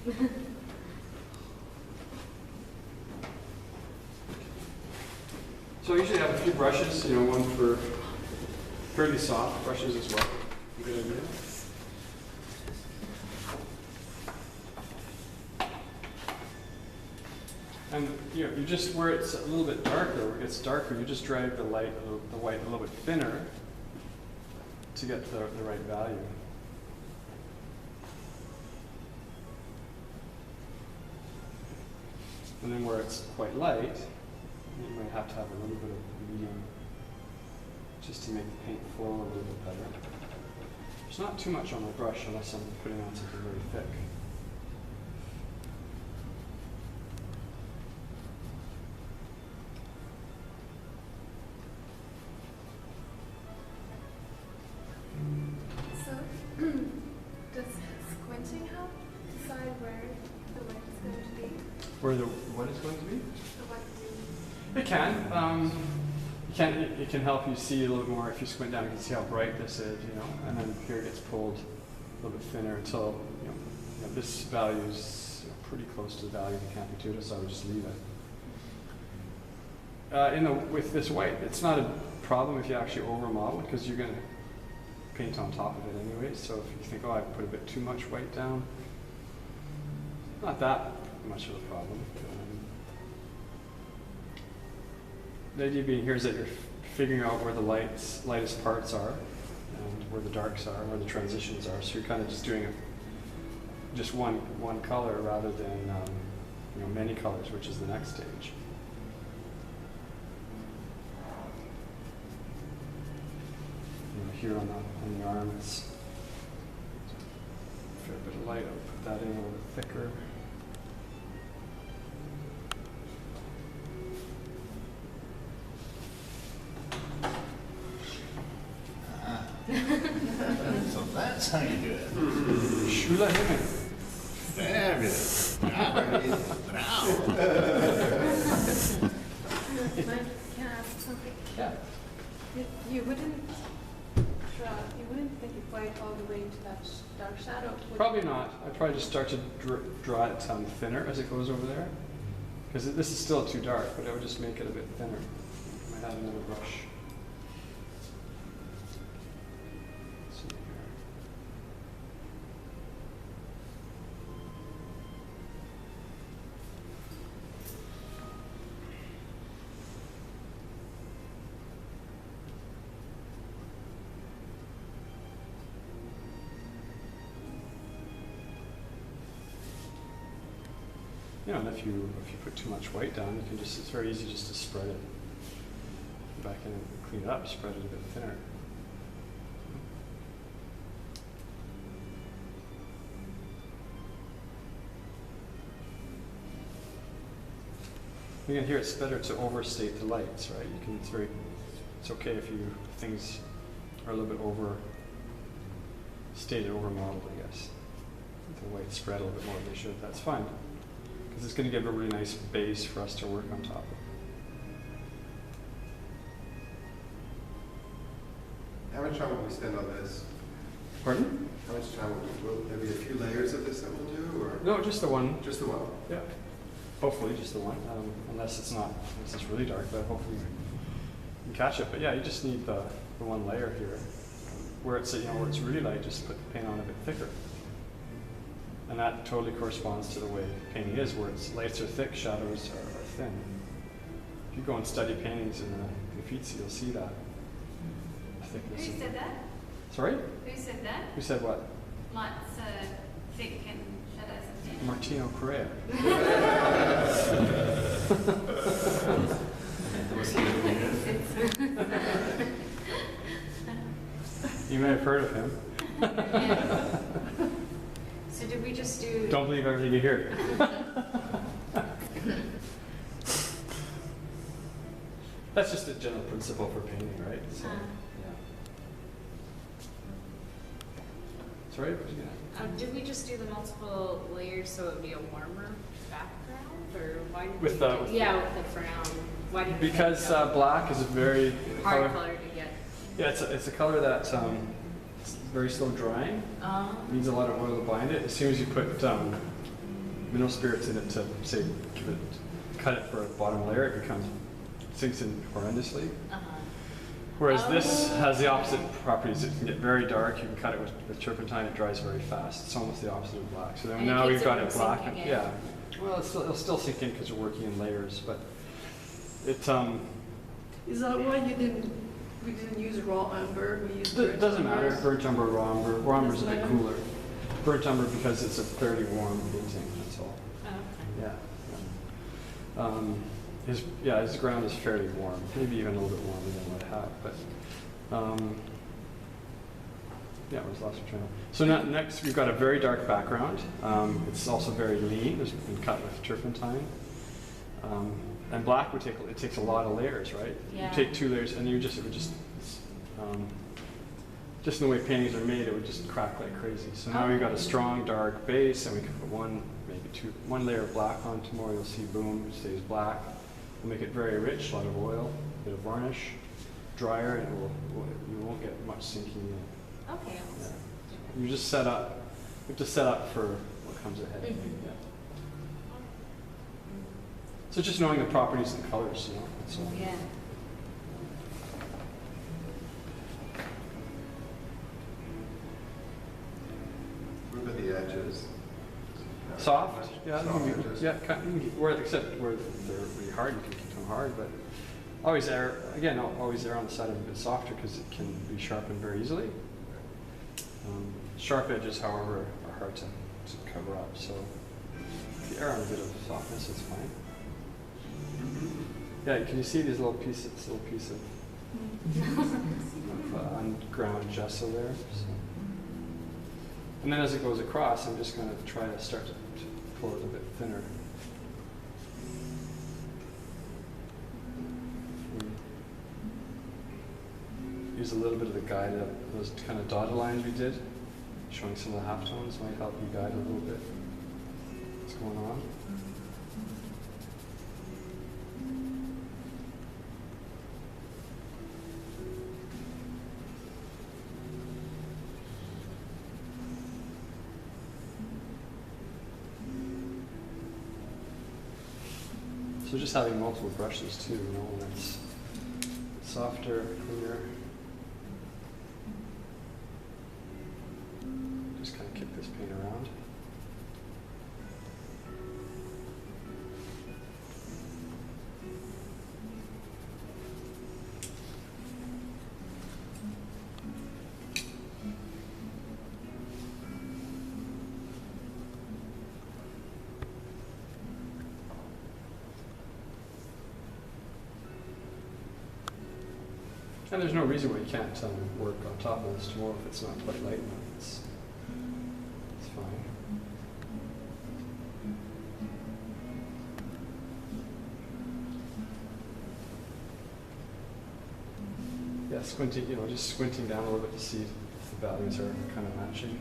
So I usually have a few brushes, you know, one for fairly soft brushes as well. A good idea. And you know, you just, where it's a little bit darker, where it gets darker, you just drag the white a little bit thinner to get the right value. And then where it's quite light, you might have to have a little bit of medium just to make the paint flow a little bit better. There's not too much on my brush unless I'm putting on something very thick. So, does squinting help decide where the light is going to be? Where the what is going to be? The white. It can. It can help you see a little more if you squint down. You can see how bright this is, you know. And then here it gets pulled a little bit thinner until you know this value is pretty close to the value of the Campituta, so I would just leave it. With this white, it's not a problem if you actually over model because you're going to paint on top of it anyway. So if you think, oh, I put a bit too much white down, not that much of a problem. The idea being here is that you're figuring out where the lightest parts are and where the darks are, where the transitions are. So you're kind of just doing just one color rather than you know, many colors, which is the next stage. You know, here on the arm, it's a fair bit of light. I'll put that in a little bit thicker. So that's how you do it. Shula Himen. Fabulous. Now. Can I ask something? Yeah. You wouldn't think you'd white all the way into that dark shadow? would Probably you? not. I'd probably just start to draw it thinner as it goes over there. Because this is still too dark, but I would just make it a bit thinner. I might add another brush. Let's see here. You know, and if you put too much white down, you can just, it's very easy just to spread it back in and clean it up, spread it a bit thinner. Again, here it's better to overstate the lights, right? You can, it's okay if things are a little bit overstated, overmodeled, I guess. The white spread a little bit more than they should, that's fine. Because it's going to give a really nice base for us to work on top of. How much time will we spend on this? Pardon? How much time will there be a few layers of this that we'll do, or No, just the one. just the one? Yeah. Hopefully just the one, unless it's really dark, but hopefully you can catch it. But yeah, you just need the one layer here. Where it's, where it's really light, just put the paint on a bit thicker. And that totally corresponds to the way painting is, where it's lights are thick, shadows are thin. If you go and study paintings in the Uffizi, you'll see that. Thickness. Who said that? Sorry? Who said that? Who said what? Lights thick and shadows are thin. Martino Correa. You may have heard of him. Yeah. So did we just do... Don't believe everything you hear. That's just a general principle for painting, right? So, yeah. Sorry, what was you gonna? Did we just do the multiple layers so it would be a warmer background, or why did With we the- do, with yeah, with the brown? Why did we Because make it black is a very a hard color to get? Yeah, it's a color that it's very slow drying. Needs a lot of oil to bind it. As soon as you put mineral spirits in it to say cut it for a bottom layer, it becomes sinks in horrendously. Uh-huh. Whereas this has the opposite properties. It can get very dark. You can cut it with turpentine. It dries very fast. It's almost the opposite of black. So then And it now keeps we've it got from it black. sinking in. Yeah. Well, it'll still sink in because we're working in layers. But it Is that why we didn't use raw umber? We used it doesn't matter. burnt Burnt umber, raw umber. Raw umber is a bit Doesn't cooler. Burnt umber because it's a fairly warm painting. That's all. Oh, okay. Yeah. His ground is fairly warm, maybe even a little bit warmer than what I have. But where's the last one? So next we've got a very dark background. It's also very lean. It's been cut with turpentine. And black takes a lot of layers, right? Yeah. You take 2 layers, and just in the way paintings are made, it would just crack like crazy. So now we've got a strong dark base, and we can put one layer of black on. Tomorrow you'll see, boom, it stays black. We'll make it very rich, a lot of oil, a bit of varnish, drier, and you won't get much sinking in. Okay. Yeah. You just set up. You have to set up for what comes ahead. Mhm. Yeah. So just knowing the properties and the colors, that's all. Yeah. What about the edges? Soft, yeah, Soft edges. except where they're really hard, you can keep them hard, but always err on the side of a bit softer because it can be sharpened very easily. Sharp edges, however, are hard to cover up, so if you err on a bit of softness, it's fine. Yeah, can you see these little pieces, of unground gesso there? So. And then as it goes across, I'm just going to try to start to pull it a bit thinner. Use a little bit of the guide, those kind of dotted lines we did, showing some of the halftones might help you guide a little bit what's going on. So just having multiple brushes too, when it's softer, cleaner. Just kind of kick this paint around. And there's no reason why you can't work on top of this tomorrow if it's not quite light enough. It's fine. Yeah, squinting, just squinting down a little bit to see if the values are kind of matching.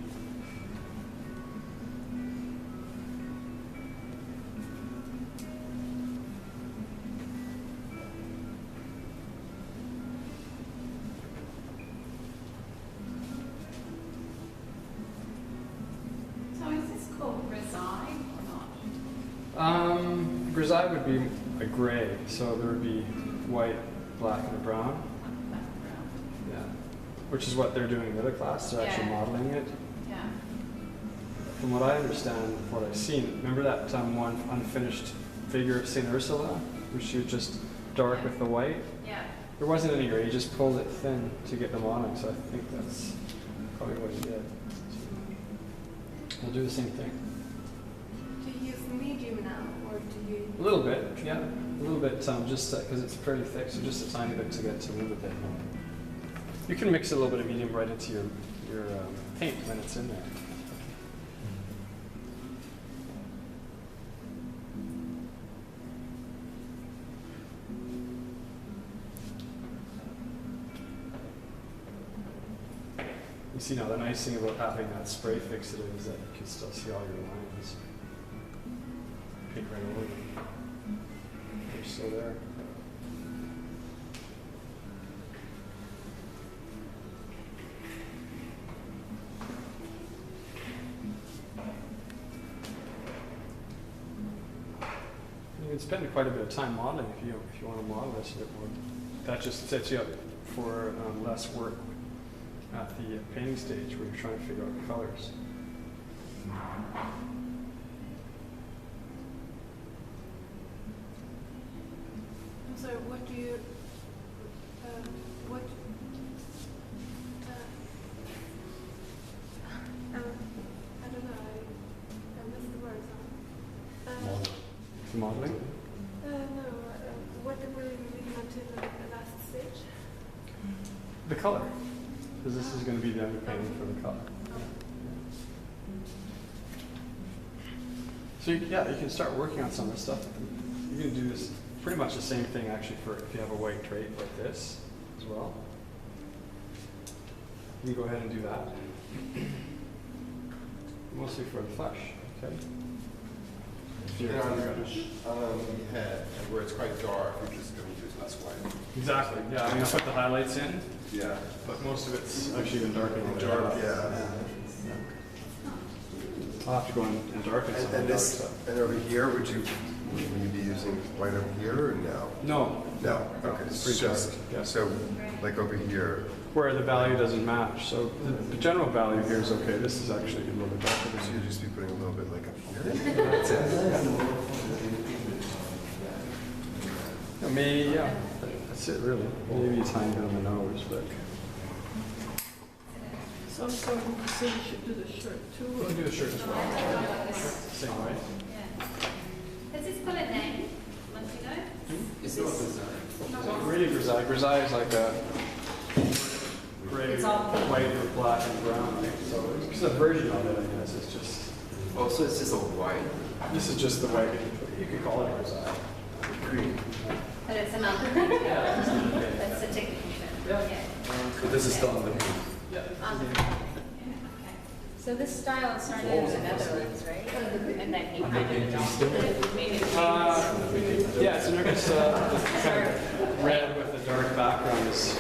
Grisaille would be a gray, so there would be white, black, and a brown. Yeah, which is what they're doing in the other class. They're actually modeling it. Yeah. From what I understand, what I've seen, remember that one unfinished figure of St. Ursula, where she was just dark with the white? Yeah. There wasn't any gray, he just pulled it thin to get the modeling, so I think that's probably what he did. So we'll do the same thing. Do you use medium now, or do you? A little bit, yeah. A little bit, just because it's fairly thick, so just a tiny bit to get to move a bit. You can mix a little bit of medium right into your paint when it's in there. You see now, the nice thing about having that spray fixative is that you can still see all your lines. Paint right over them. They're still there. can spend quite a bit of time modeling if you want to model this a bit more. That just sets you up for less work at the painting stage where you're trying to figure out colors. I'm sorry, what do you, what, I don't know, I missed the words on. Modeling? No, what were you moving on to the last stage? The color. Because this is going to be the underpainting for the color. So you can start working on some of this stuff. You can do this pretty much the same thing actually for if you have a white drape like this as well. You can go ahead and do that. Mostly for the flesh, okay? On the head, where it's quite dark, we're just going to use less white. Exactly, yeah, I mean, I'll put the highlights in, Yeah. but most of it's actually even darker. Dark, yeah. I'll have to go and darken some of And the dark this, stuff. and over here, would you be using white over here or no? No, No, okay, it's it's pretty just, dark, yeah. so like over here, Where the value doesn't match. So the general value here is okay. This is actually a little bit darker so than you'd just be putting a little bit like up here? That's it. yeah, that's it really. Maybe a tiny bit on the nose, but So I'm sorry, you say you should do the shirt too? we can do the shirt as well. Same way. Yeah. Has this got a name? Like, you know? It's not design. It's not really grisaille. Grisaille is like a gray, It's all pink. white, or black, and brown, right? So it's a version of it, I guess. It's just, Oh, so it's just a white? this is just the white. You could call it a grisaille. Green. But it's an underpainting. That's a technical term. Yeah. But this is still on the paint. Okay. So this style started in the Netherlands, right? And then he kind of made it famous. Yeah, it's kind of red with the dark background is